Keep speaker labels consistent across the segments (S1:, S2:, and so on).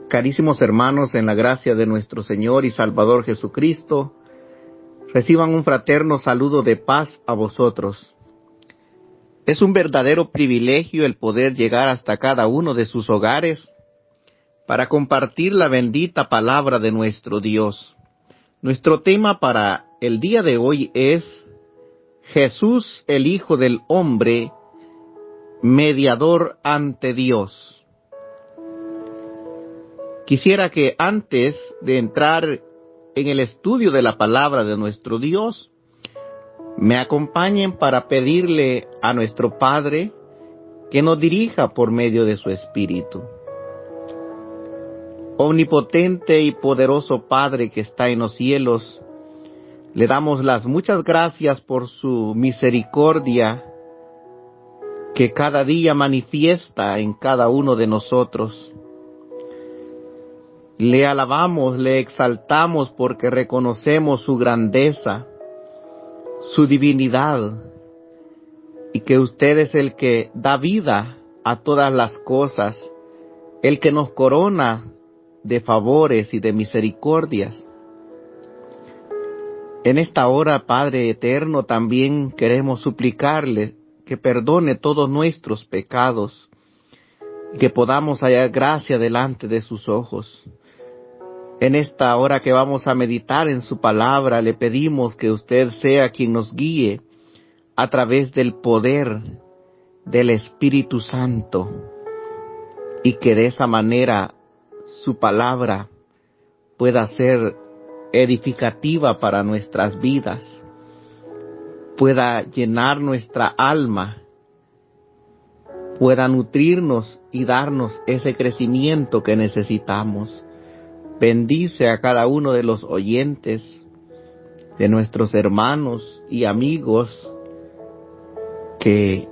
S1: Carísimos hermanos, en la gracia de nuestro Señor y Salvador Jesucristo, reciban un fraterno saludo de paz a vosotros. Es un verdadero privilegio el poder llegar hasta cada uno de sus hogares para compartir la bendita palabra de nuestro Dios. Nuestro tema para el día de hoy es Jesús, el Hijo del Hombre, mediador ante Dios. Quisiera que antes de entrar en el estudio de la palabra de nuestro Dios, me acompañen para pedirle a nuestro Padre que nos dirija por medio de su Espíritu. Omnipotente y poderoso Padre que está en los cielos, le damos las muchas gracias por su misericordia que cada día manifiesta en cada uno de nosotros. Le alabamos, le exaltamos porque reconocemos su grandeza, su divinidad, y que usted es el que da vida a todas las cosas, el que nos corona de favores y de misericordias. En esta hora, Padre eterno, también queremos suplicarle que perdone todos nuestros pecados, y que podamos hallar gracia delante de sus ojos. En esta hora que vamos a meditar en su palabra, le pedimos que usted sea quien nos guíe a través del poder del Espíritu Santo y que de esa manera su palabra pueda ser edificativa para nuestras vidas, pueda llenar nuestra alma, pueda nutrirnos y darnos ese crecimiento que necesitamos. Bendice a cada uno de los oyentes, de nuestros hermanos y amigos que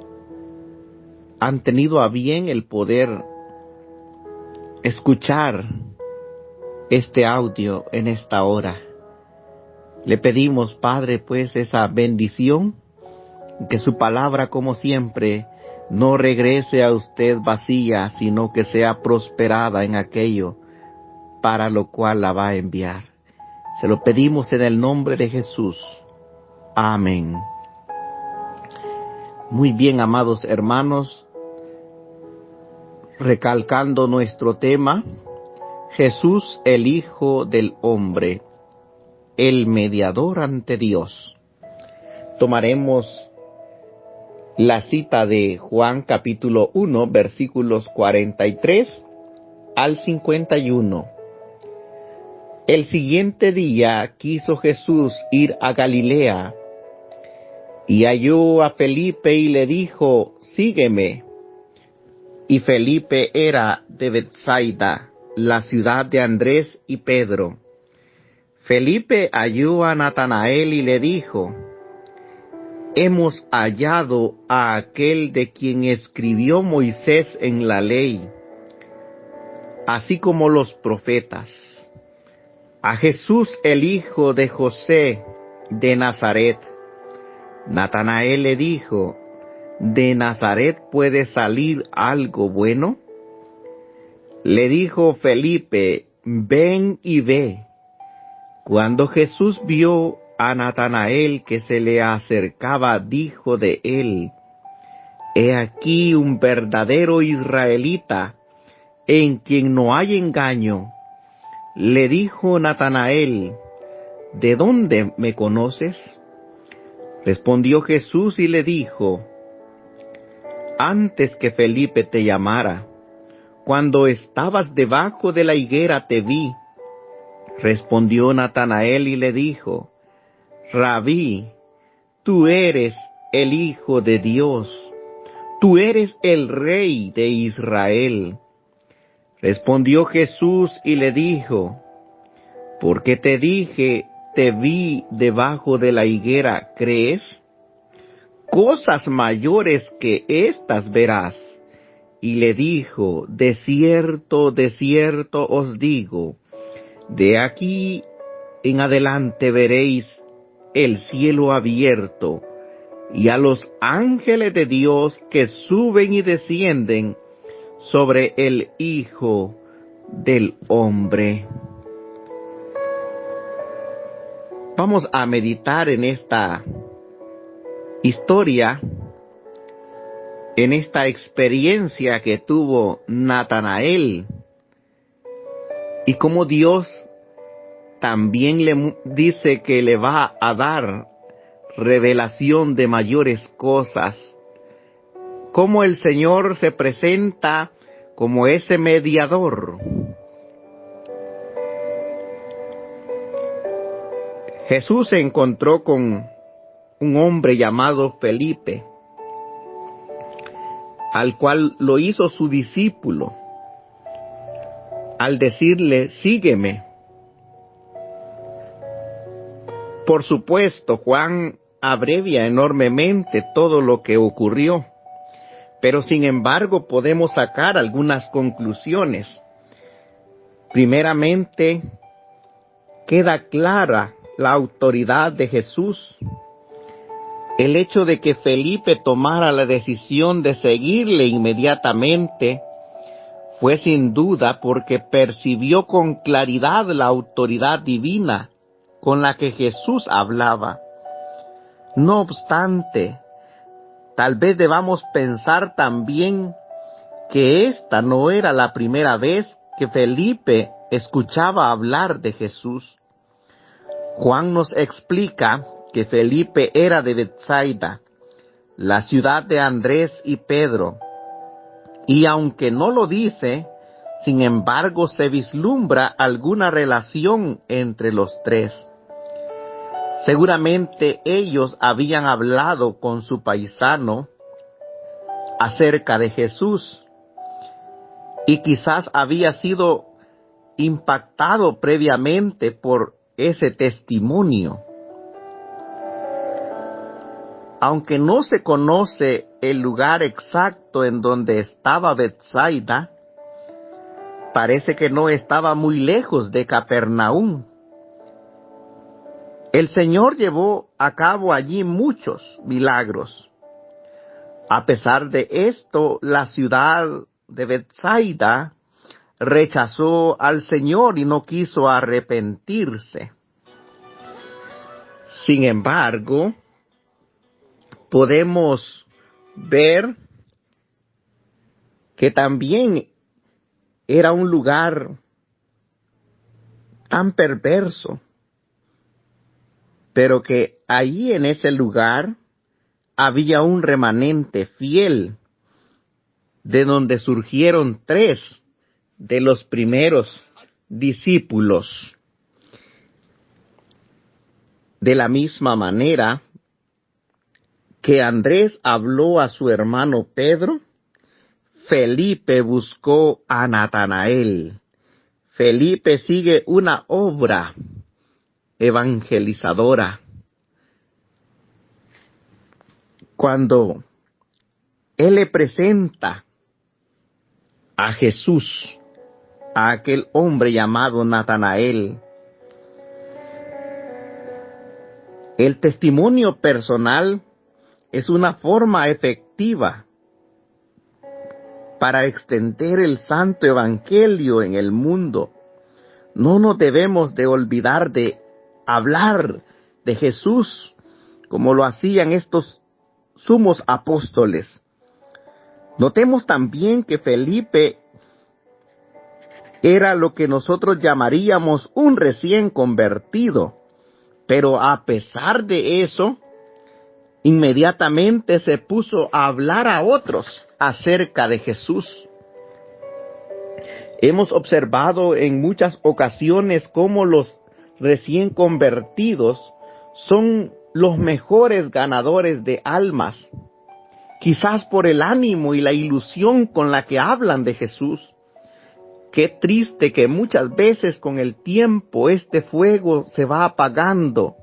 S1: han tenido a bien el poder escuchar este audio en esta hora. Le pedimos, Padre, pues esa bendición, que su palabra, como siempre, no regrese a usted vacía, sino que sea prosperada en aquello para lo cual la va a enviar. Se lo pedimos en el nombre de Jesús. Amén. Muy bien, amados hermanos, recalcando nuestro tema, Jesús, el Hijo del Hombre, el mediador ante Dios. Tomaremos la cita de Juan capítulo 1, versículos 43 al 51. El siguiente día quiso Jesús ir a Galilea, y halló a Felipe y le dijo, sígueme. Y Felipe era de Betsaida, la ciudad de Andrés y Pedro. Felipe halló a Natanael y le dijo, hemos hallado a aquel de quien escribió Moisés en la ley, así como los profetas, a Jesús el hijo de José de Nazaret. Natanael le dijo, ¿de Nazaret puede salir algo bueno? Le dijo Felipe, ven y ve. Cuando Jesús vio a Natanael que se le acercaba, dijo de él, he aquí un verdadero israelita, en quien no hay engaño. Le dijo Natanael, ¿de dónde me conoces? Respondió Jesús y le dijo, antes que Felipe te llamara, cuando estabas debajo de la higuera te vi. Respondió Natanael y le dijo, Rabí, tú eres el Hijo de Dios, tú eres el Rey de Israel. Respondió Jesús y le dijo, porque te dije, te vi debajo de la higuera, ¿crees? Cosas mayores que estas verás. Y le dijo, de cierto os digo, de aquí en adelante veréis el cielo abierto, y a los ángeles de Dios que suben y descienden sobre el Hijo del hombre. Vamos a meditar en esta historia, en esta experiencia que tuvo Natanael, y cómo Dios también le dice que le va a dar revelación de mayores cosas. Cómo el Señor se presenta como ese mediador. Jesús se encontró con un hombre llamado Felipe, al cual lo hizo su discípulo, al decirle: sígueme. Por supuesto, Juan abrevia enormemente todo lo que ocurrió, pero sin embargo podemos sacar algunas conclusiones. Primeramente, queda clara la autoridad de Jesús. El hecho de que Felipe tomara la decisión de seguirle inmediatamente fue sin duda porque percibió con claridad la autoridad divina con la que Jesús hablaba. No obstante, tal vez debamos pensar también que esta no era la primera vez que Felipe escuchaba hablar de Jesús. Juan nos explica que Felipe era de Betsaida, la ciudad de Andrés y Pedro, y aunque no lo dice, sin embargo se vislumbra alguna relación entre los tres. Seguramente ellos habían hablado con su paisano acerca de Jesús, y quizás había sido impactado previamente por ese testimonio. Aunque no se conoce el lugar exacto en donde estaba Betsaida, parece que no estaba muy lejos de Capernaum. El Señor llevó a cabo allí muchos milagros. A pesar de esto, la ciudad de Betsaida rechazó al Señor y no quiso arrepentirse. Sin embargo, podemos ver que también era un lugar tan perverso, pero que allí en ese lugar había un remanente fiel, de donde surgieron 3 de los primeros discípulos. De la misma manera que Andrés habló a su hermano Pedro, Felipe buscó a Natanael. Felipe sigue una obra evangelizadora. Cuando él le presenta a Jesús, a aquel hombre llamado Natanael, el testimonio personal es una forma efectiva para extender el santo evangelio en el mundo. No nos debemos de olvidar de hablar de Jesús como lo hacían estos sumos apóstoles. Notemos también que Felipe era lo que nosotros llamaríamos un recién convertido, pero a pesar de eso, inmediatamente se puso a hablar a otros acerca de Jesús. Hemos observado en muchas ocasiones cómo los recién convertidos son los mejores ganadores de almas, quizás por el ánimo y la ilusión con la que hablan de Jesús. Qué triste que muchas veces con el tiempo este fuego se va apagando.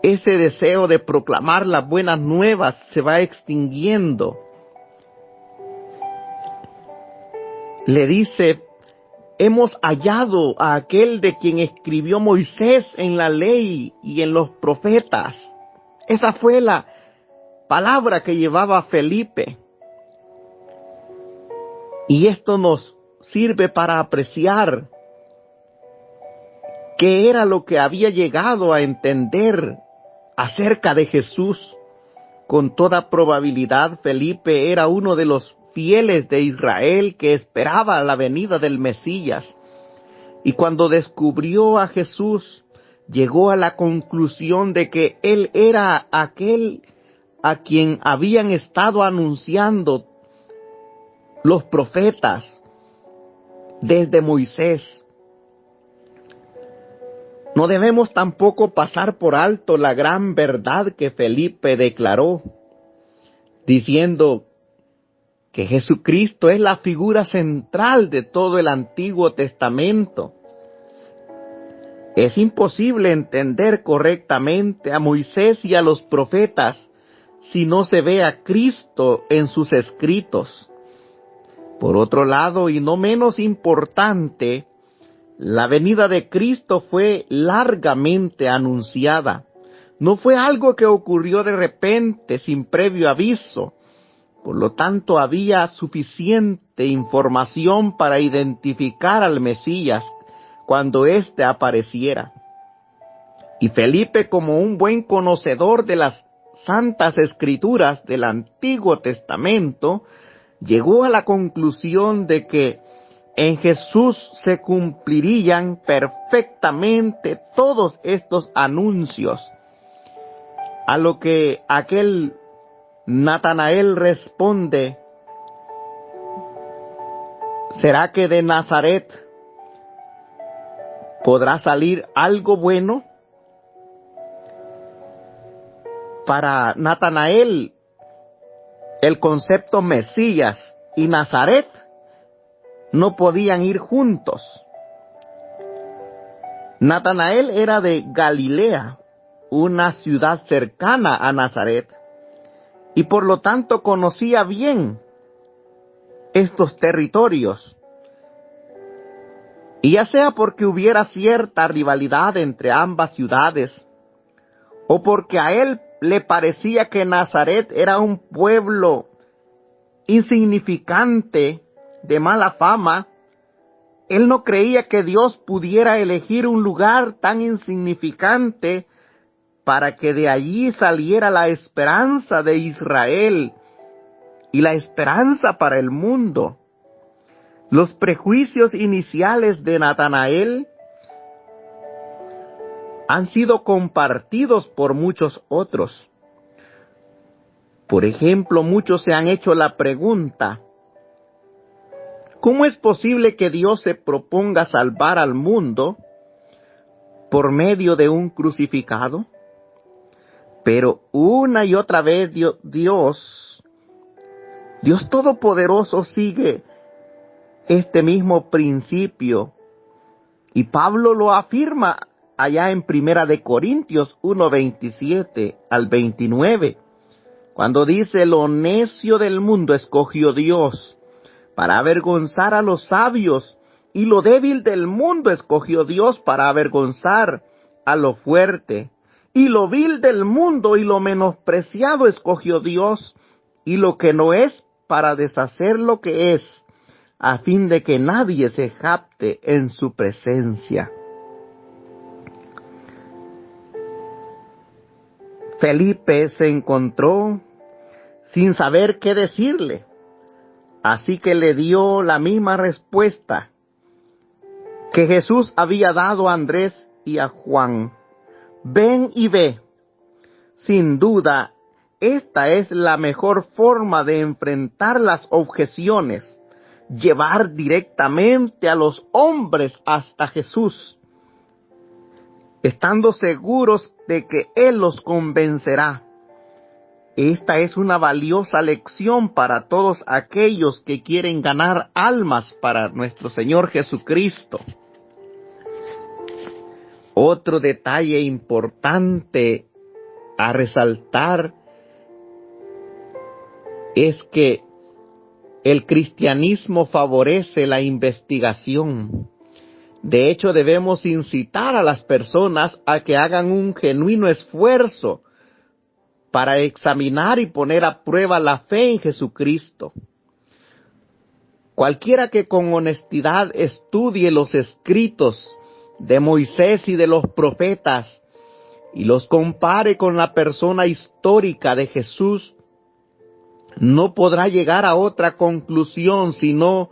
S1: Ese deseo de proclamar las buenas nuevas se va extinguiendo. Le dice: hemos hallado a aquel de quien escribió Moisés en la ley y en los profetas. Esa fue la palabra que llevaba Felipe. Y esto nos sirve para apreciar qué era lo que había llegado a entender acerca de Jesús. Con toda probabilidad, Felipe era uno de los fieles de Israel que esperaba la venida del Mesías. Y cuando descubrió a Jesús, llegó a la conclusión de que él era aquel a quien habían estado anunciando los profetas desde Moisés. No debemos tampoco pasar por alto la gran verdad que Felipe declaró, diciendo que Jesucristo es la figura central de todo el Antiguo Testamento. Es imposible entender correctamente a Moisés y a los profetas si no se ve a Cristo en sus escritos. Por otro lado, y no menos importante, la venida de Cristo fue largamente anunciada. No fue algo que ocurrió de repente, sin previo aviso. Por lo tanto, había suficiente información para identificar al Mesías cuando éste apareciera. Y Felipe, como un buen conocedor de las Santas Escrituras del Antiguo Testamento, llegó a la conclusión de que en Jesús se cumplirían perfectamente todos estos anuncios. A lo que aquel Natanael responde: ¿será que de Nazaret podrá salir algo bueno? Para Natanael, el concepto Mesías y Nazaret no podían ir juntos. Natanael era de Galilea, una ciudad cercana a Nazaret, y por lo tanto conocía bien estos territorios. Y ya sea porque hubiera cierta rivalidad entre ambas ciudades, o porque a él le parecía que Nazaret era un pueblo insignificante, de mala fama, él no creía que Dios pudiera elegir un lugar tan insignificante para que de allí saliera la esperanza de Israel y la esperanza para el mundo. Los prejuicios iniciales de Natanael han sido compartidos por muchos otros. Por ejemplo, muchos se han hecho la pregunta: ¿cómo es posible que Dios se proponga salvar al mundo por medio de un crucificado? Pero una y otra vez Dios Todopoderoso sigue este mismo principio. Y Pablo lo afirma allá en 1 Corintios 1:27 al 29, cuando dice: lo necio del mundo escogió Dios para avergonzar a los sabios, y lo débil del mundo escogió Dios para avergonzar a lo fuerte. Y lo vil del mundo y lo menospreciado escogió Dios, y lo que no es, para deshacer lo que es, a fin de que nadie se jacte en su presencia. Felipe se encontró sin saber qué decirle, así que le dio la misma respuesta que Jesús había dado a Andrés y a Juan: ven y ve. Sin duda, esta es la mejor forma de enfrentar las objeciones: llevar directamente a los hombres hasta Jesús, estando seguros de que Él los convencerá. Esta es una valiosa lección para todos aquellos que quieren ganar almas para nuestro Señor Jesucristo. Otro detalle importante a resaltar es que el cristianismo favorece la investigación. De hecho, debemos incitar a las personas a que hagan un genuino esfuerzo para examinar y poner a prueba la fe en Jesucristo. Cualquiera que con honestidad estudie los escritos de Moisés y de los profetas y los compare con la persona histórica de Jesús, no podrá llegar a otra conclusión sino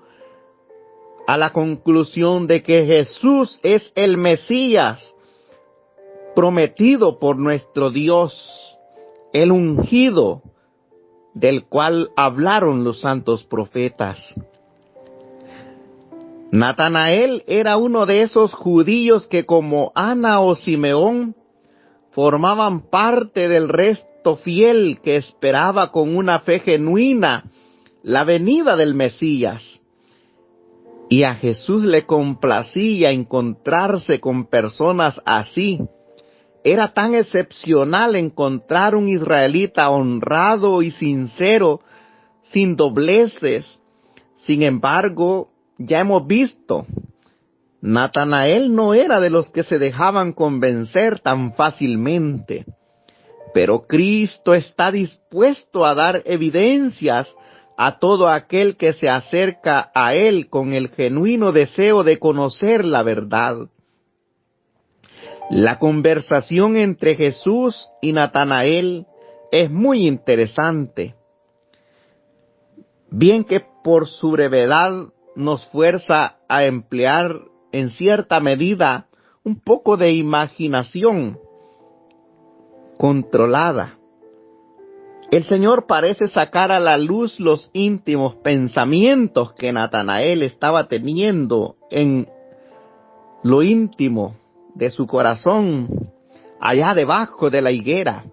S1: a la conclusión de que Jesús es el Mesías prometido por nuestro Dios, el ungido del cual hablaron los santos profetas. Natanael era uno de esos judíos que, como Ana o Simeón, formaban parte del resto fiel que esperaba con una fe genuina la venida del Mesías. Y a Jesús le complacía encontrarse con personas así. Era tan excepcional encontrar un israelita honrado y sincero, sin dobleces. Sin embargo, ya hemos visto, Natanael no era de los que se dejaban convencer tan fácilmente. Pero Cristo está dispuesto a dar evidencias a todo aquel que se acerca a Él con el genuino deseo de conocer la verdad. La conversación entre Jesús y Natanael es muy interesante. Bien que por su brevedad nos fuerza a emplear en cierta medida un poco de imaginación controlada. El Señor parece sacar a la luz los íntimos pensamientos que Natanael estaba teniendo en lo íntimo de su corazón, allá debajo de la higuera.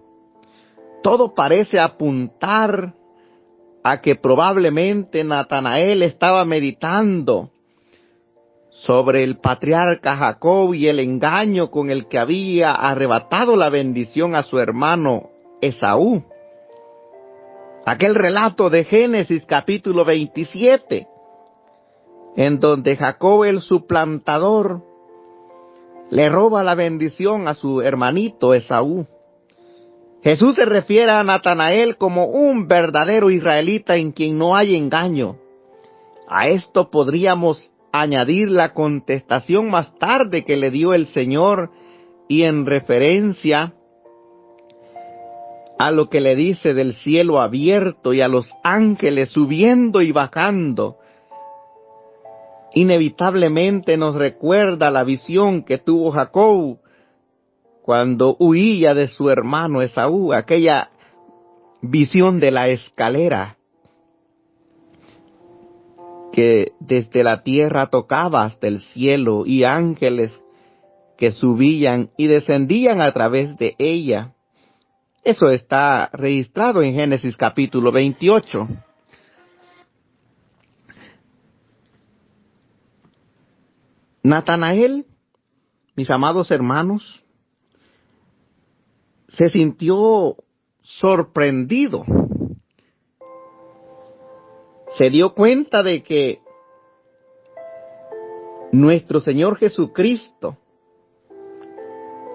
S1: Todo parece apuntar a que probablemente Natanael estaba meditando sobre el patriarca Jacob y el engaño con el que había arrebatado la bendición a su hermano Esaú. Aquel relato de Génesis capítulo 27, en donde Jacob el suplantador le roba la bendición a su hermanito Esaú. Jesús se refiere a Natanael como un verdadero israelita en quien no hay engaño. A esto podríamos añadir la contestación más tarde que le dio el Señor y en referencia a lo que le dice del cielo abierto y a los ángeles subiendo y bajando. Inevitablemente nos recuerda la visión que tuvo Jacob cuando huía de su hermano Esaú, aquella visión de la escalera que desde la tierra tocaba hasta el cielo y ángeles que subían y descendían a través de ella. Eso está registrado en Génesis capítulo 28. Natanael, mis amados hermanos, se sintió sorprendido. Se dio cuenta de que nuestro Señor Jesucristo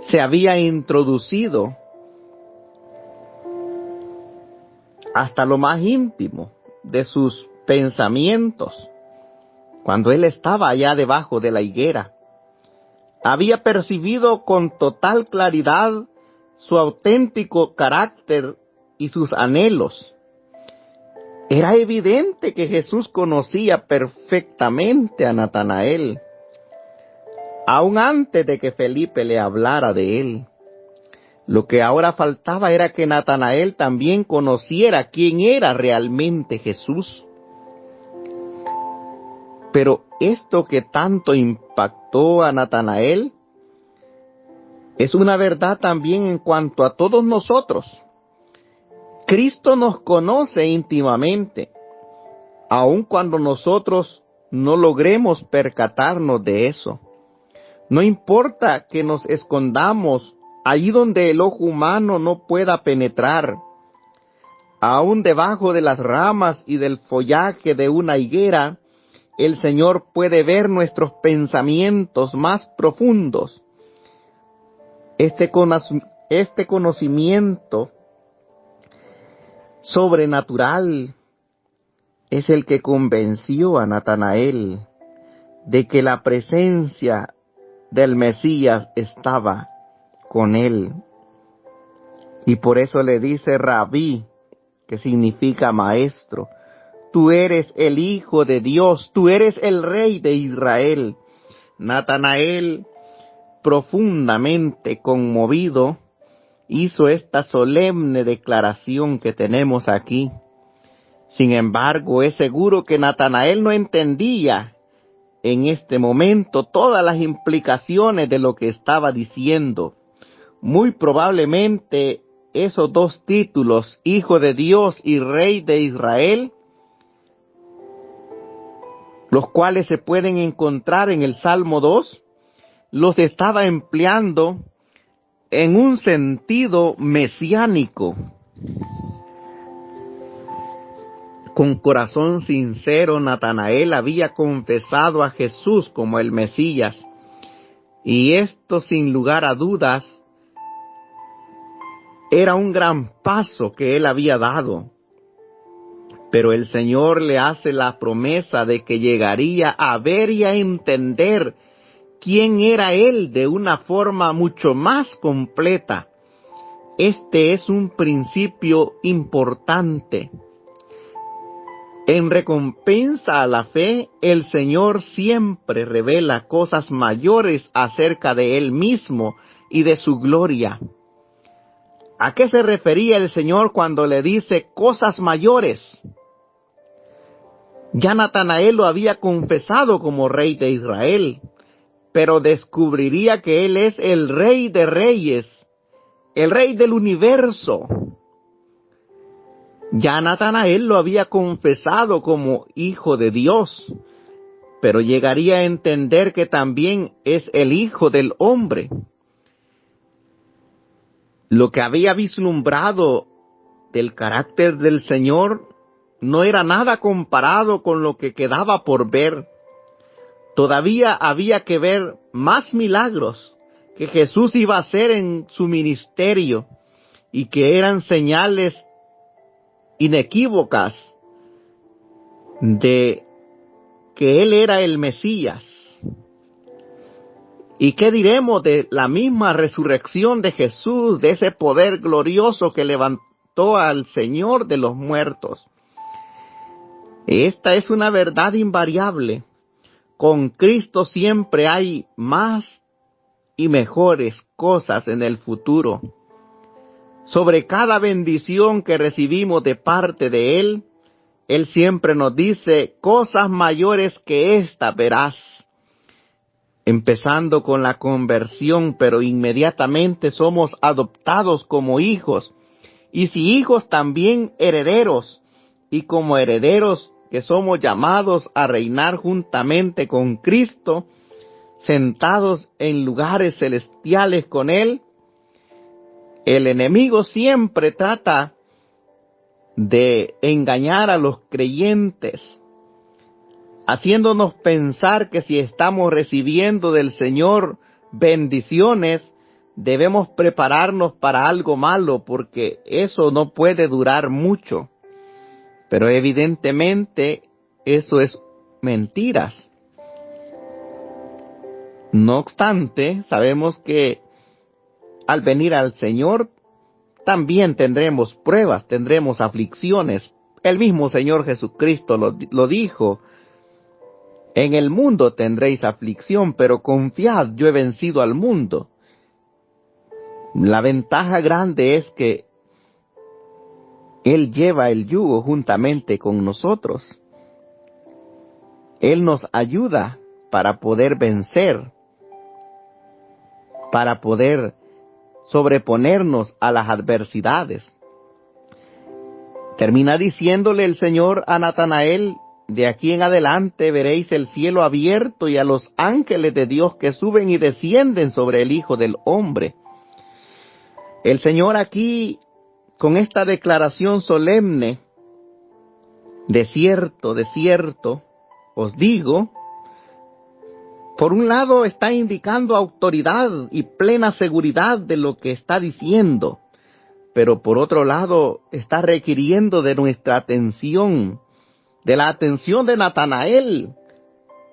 S1: se había introducido hasta lo más íntimo de sus pensamientos cuando Él estaba allá debajo de la higuera. Había percibido con total claridad su auténtico carácter y sus anhelos. Era evidente que Jesús conocía perfectamente a Natanael, aún antes de que Felipe le hablara de él. Lo que ahora faltaba era que Natanael también conociera quién era realmente Jesús. Pero esto que tanto impactó a Natanael es una verdad también en cuanto a todos nosotros. Cristo nos conoce íntimamente, aun cuando nosotros no logremos percatarnos de eso. No importa que nos escondamos allí donde el ojo humano no pueda penetrar, aun debajo de las ramas y del follaje de una higuera, el Señor puede ver nuestros pensamientos más profundos. Este conocimiento sobrenatural es el que convenció a Natanael de que la presencia del Mesías estaba con él. Y por eso le dice Rabí, que significa maestro. Tú eres el Hijo de Dios, tú eres el Rey de Israel. Natanael, profundamente conmovido, hizo esta solemne declaración que tenemos aquí. Sin embargo, es seguro que Natanael no entendía en este momento todas las implicaciones de lo que estaba diciendo. Muy probablemente esos dos títulos, Hijo de Dios y Rey de Israel, los cuales se pueden encontrar en el Salmo 2, los estaba empleando en un sentido mesiánico. Con corazón sincero, Natanael había confesado a Jesús como el Mesías, y esto, sin lugar a dudas, era un gran paso que él había dado. Pero el Señor le hace la promesa de que llegaría a ver y a entender quién era él de una forma mucho más completa. Este es un principio importante. En recompensa a la fe, el Señor siempre revela cosas mayores acerca de Él mismo y de su gloria. ¿A qué se refería el Señor cuando le dice cosas mayores? Ya Natanael lo había confesado como Rey de Israel, pero descubriría que Él es el Rey de Reyes, el Rey del universo. Ya Natanael lo había confesado como Hijo de Dios, pero llegaría a entender que también es el Hijo del hombre. Lo que había vislumbrado del carácter del Señor no era nada comparado con lo que quedaba por ver. Todavía había que ver más milagros que Jesús iba a hacer en su ministerio y que eran señales inequívocas de que Él era el Mesías. ¿Y qué diremos de la misma resurrección de Jesús, de ese poder glorioso que levantó al Señor de los muertos? Esta es una verdad invariable. Con Cristo siempre hay más y mejores cosas en el futuro. Sobre cada bendición que recibimos de parte de Él, Él siempre nos dice, cosas mayores que esta verás. Empezando con la conversión, pero inmediatamente somos adoptados como hijos. Y si hijos, también herederos. Y como herederos que somos llamados a reinar juntamente con Cristo, sentados en lugares celestiales con Él. El enemigo siempre trata de engañar a los creyentes, haciéndonos pensar que si estamos recibiendo del Señor bendiciones, debemos prepararnos para algo malo, porque eso no puede durar mucho. Pero evidentemente eso es mentiras. No obstante, sabemos que al venir al Señor también tendremos pruebas, tendremos aflicciones. El mismo Señor Jesucristo lo dijo. En el mundo tendréis aflicción, pero confiad, yo he vencido al mundo. La ventaja grande es que Él lleva el yugo juntamente con nosotros. Él nos ayuda para poder vencer, para poder sobreponernos a las adversidades. Termina diciéndole el Señor a Natanael, de aquí en adelante veréis el cielo abierto y a los ángeles de Dios que suben y descienden sobre el Hijo del Hombre. El Señor aquí, con esta declaración solemne, de cierto, os digo, por un lado está indicando autoridad y plena seguridad de lo que está diciendo, pero por otro lado está requiriendo de nuestra atención de la atención de Natanael,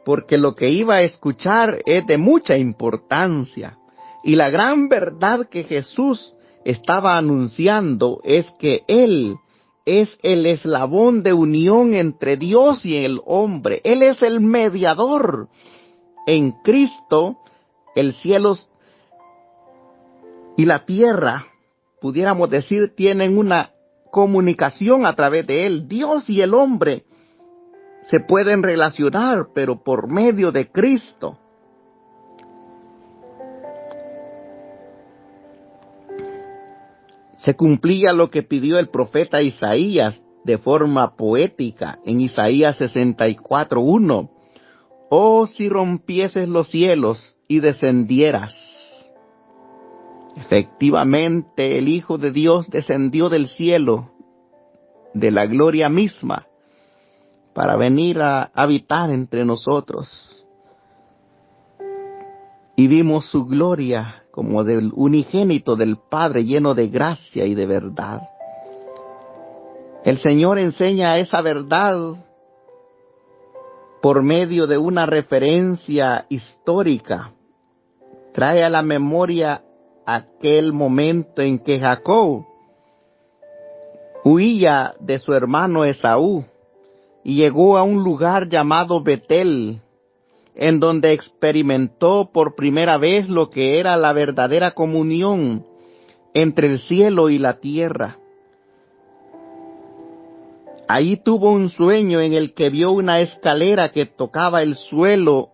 S1: porque lo que iba a escuchar es de mucha importancia. Y la gran verdad que Jesús estaba anunciando es que Él es el eslabón de unión entre Dios y el hombre. Él es el mediador. En Cristo, el cielo y la tierra, pudiéramos decir, tienen una comunicación a través de Él. Dios y el hombre se pueden relacionar, pero por medio de Cristo. Se cumplía lo que pidió el profeta Isaías de forma poética en Isaías 64:1. Oh, si rompieses los cielos y descendieras. Efectivamente, el Hijo de Dios descendió del cielo, de la gloria misma, para venir a habitar entre nosotros. Y vimos su gloria como del unigénito del Padre, lleno de gracia y de verdad. El Señor enseña esa verdad por medio de una referencia histórica. Trae a la memoria aquel momento en que Jacob huía de su hermano Esaú y llegó a un lugar llamado Betel, en donde experimentó por primera vez lo que era la verdadera comunión entre el cielo y la tierra. Ahí tuvo un sueño en el que vio una escalera que tocaba el suelo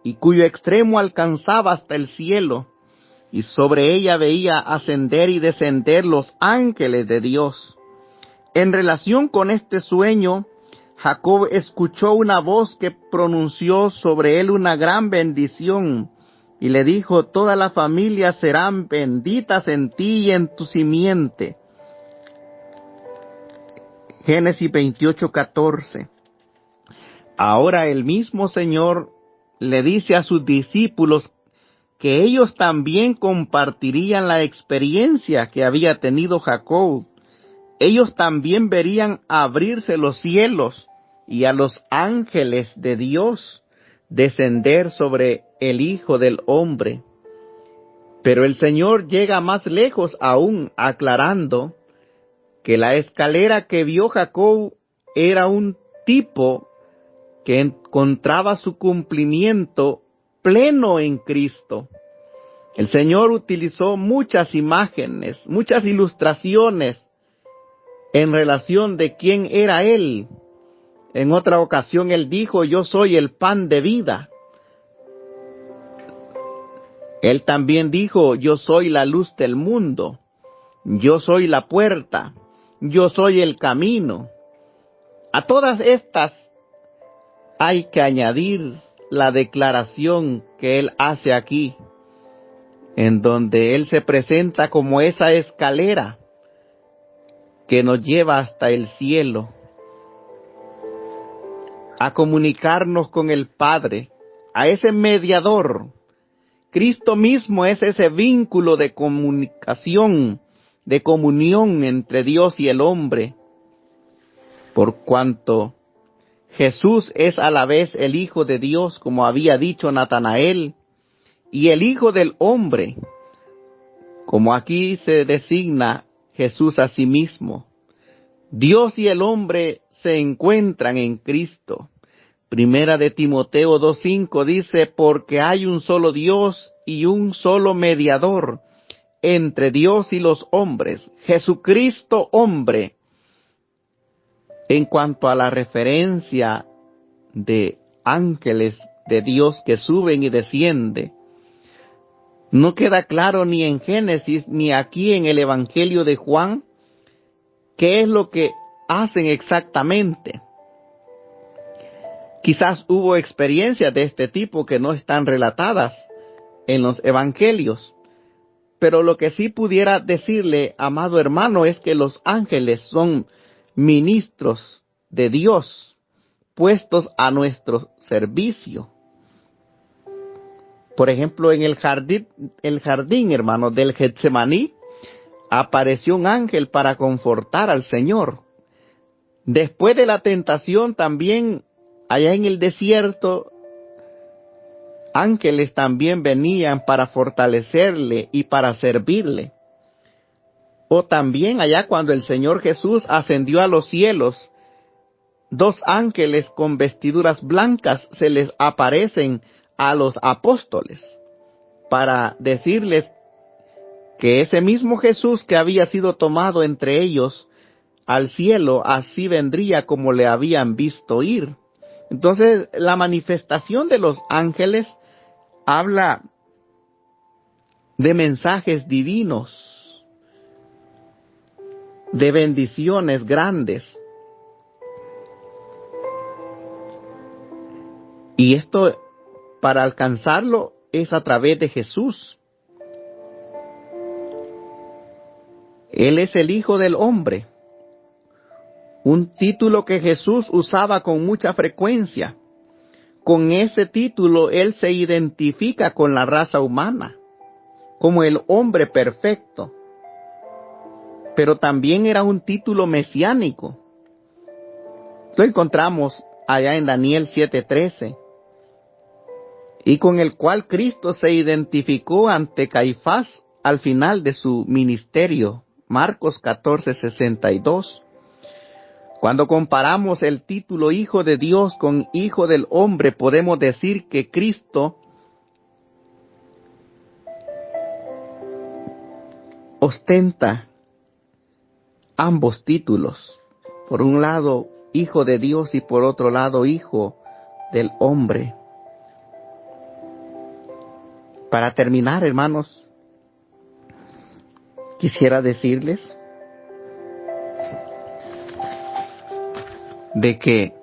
S1: y cuyo extremo alcanzaba hasta el cielo, y sobre ella veía ascender y descender los ángeles de Dios. En relación con este sueño, Jacob escuchó una voz que pronunció sobre él una gran bendición, y le dijo: toda la familia serán benditas en ti y en tu simiente. Génesis 28:14. Ahora el mismo Señor le dice a sus discípulos que ellos también compartirían la experiencia que había tenido Jacob. Ellos también verían abrirse los cielos y a los ángeles de Dios descender sobre el Hijo del Hombre. Pero el Señor llega más lejos aún, aclarando que la escalera que vio Jacob era un tipo que encontraba su cumplimiento pleno en Cristo. El Señor utilizó muchas imágenes, muchas ilustraciones en relación de quién era Él. En otra ocasión Él dijo: yo soy el pan de vida. Él también dijo: yo soy la luz del mundo. Yo soy la puerta. Yo soy el camino. A todas estas hay que añadir la declaración que Él hace aquí, en donde Él se presenta como esa escalera que nos lleva hasta el cielo, a comunicarnos con el Padre, a ese mediador. Cristo mismo es ese vínculo de comunicación, de comunión entre Dios y el hombre, por cuanto Jesús es a la vez el Hijo de Dios, como había dicho Natanael, y el Hijo del Hombre, como aquí se designa Jesús a sí mismo. Dios y el hombre se encuentran en Cristo. Primera de Timoteo 2:5 dice: porque hay un solo Dios y un solo mediador entre Dios y los hombres, Jesucristo hombre. En cuanto a la referencia de ángeles de Dios que suben y descienden, no queda claro ni en Génesis ni aquí en el Evangelio de Juan qué es lo que hacen exactamente. Quizás hubo experiencias de este tipo que no están relatadas en los evangelios, pero lo que sí pudiera decirle, amado hermano, es que los ángeles son ministros de Dios, puestos a nuestro servicio. Por ejemplo, en el jardín, hermano, del Getsemaní, apareció un ángel para confortar al Señor. Después de la tentación también, allá en el desierto, ángeles también venían para fortalecerle y para servirle. O también allá cuando el Señor Jesús ascendió a los cielos, 2 ángeles con vestiduras blancas se les aparecen a los apóstoles para decirles que ese mismo Jesús que había sido tomado entre ellos al cielo, así vendría como le habían visto ir. Entonces, la manifestación de los ángeles habla de mensajes divinos, de bendiciones grandes. Y esto, para alcanzarlo, es a través de Jesús. Él es el Hijo del Hombre, un título que Jesús usaba con mucha frecuencia. Con ese título Él se identifica con la raza humana, como el hombre perfecto. Pero también era un título mesiánico. Lo encontramos allá en Daniel 7:13. Y con el cual Cristo se identificó ante Caifás al final de su ministerio. Marcos 14:62. Cuando comparamos el título Hijo de Dios con Hijo del Hombre, podemos decir que Cristo ostenta ambos títulos. Por un lado, Hijo de Dios, y por otro lado, Hijo del Hombre. Para terminar, hermanos, quisiera decirles de que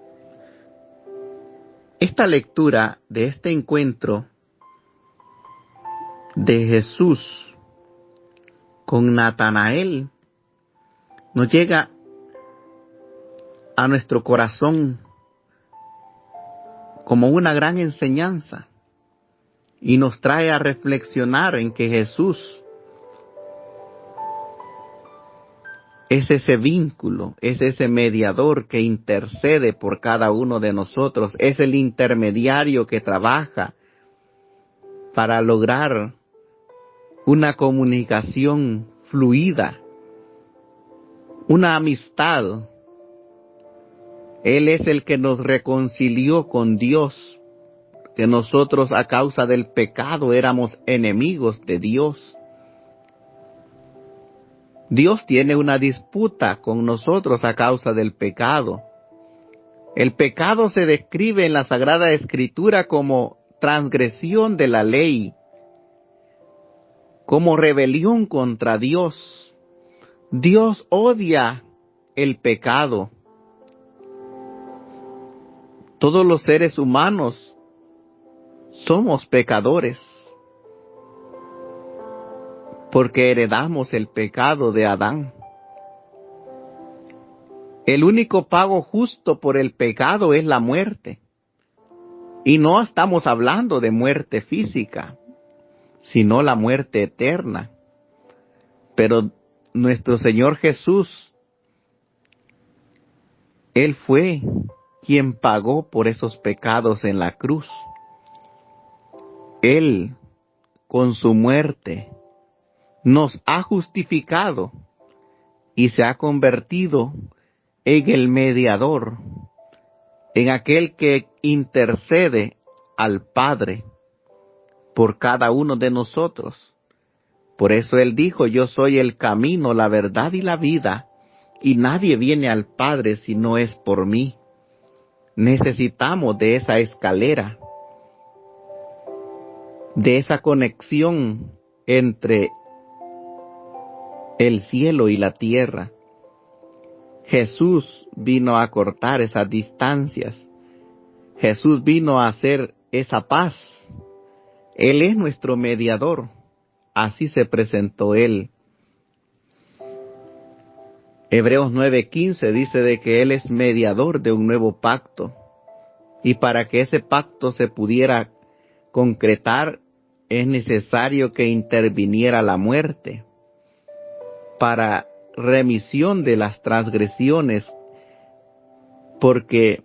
S1: esta lectura de este encuentro de Jesús con Natanael nos llega a nuestro corazón como una gran enseñanza y nos trae a reflexionar en que Jesús es ese vínculo, es ese mediador que intercede por cada uno de nosotros, es el intermediario que trabaja para lograr una comunicación fluida, una amistad. Él es el que nos reconcilió con Dios, que nosotros a causa del pecado éramos enemigos de Dios. Dios tiene una disputa con nosotros a causa del pecado. El pecado se describe en la Sagrada Escritura como transgresión de la ley, como rebelión contra Dios. Dios odia el pecado. Todos los seres humanos somos pecadores, porque heredamos el pecado de Adán. El único pago justo por el pecado es la muerte. Y no estamos hablando de muerte física, sino la muerte eterna. Pero nuestro Señor Jesús, Él fue quien pagó por esos pecados en la cruz. Él, con su muerte, nos ha justificado y se ha convertido en el mediador, en aquel que intercede al Padre por cada uno de nosotros. Por eso Él dijo: yo soy el camino, la verdad y la vida, y nadie viene al Padre si no es por mí. Necesitamos de esa escalera, de esa conexión entre el cielo y la tierra. Jesús vino a cortar esas distancias. Jesús vino a hacer esa paz. Él es nuestro mediador. Así se presentó Él. Hebreos 9:15 dice de que Él es mediador de un nuevo pacto. Y para que ese pacto se pudiera concretar, es necesario que interviniera la muerte para remisión de las transgresiones porque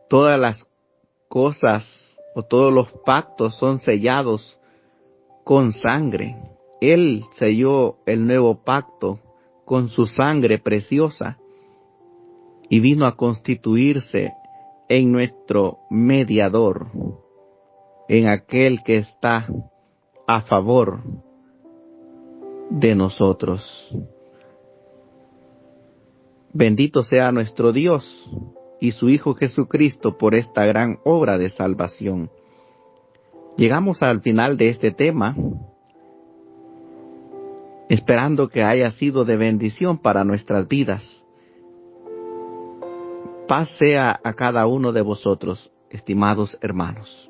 S1: todas las cosas o todos los pactos son sellados con sangre. Él selló el nuevo pacto con su sangre preciosa y vino a constituirse en nuestro mediador, en aquel que está a favor de nosotros. Bendito sea nuestro Dios y su Hijo Jesucristo por esta gran obra de salvación. Llegamos al final de este tema, esperando que haya sido de bendición para nuestras vidas. Paz sea a cada uno de vosotros, estimados hermanos.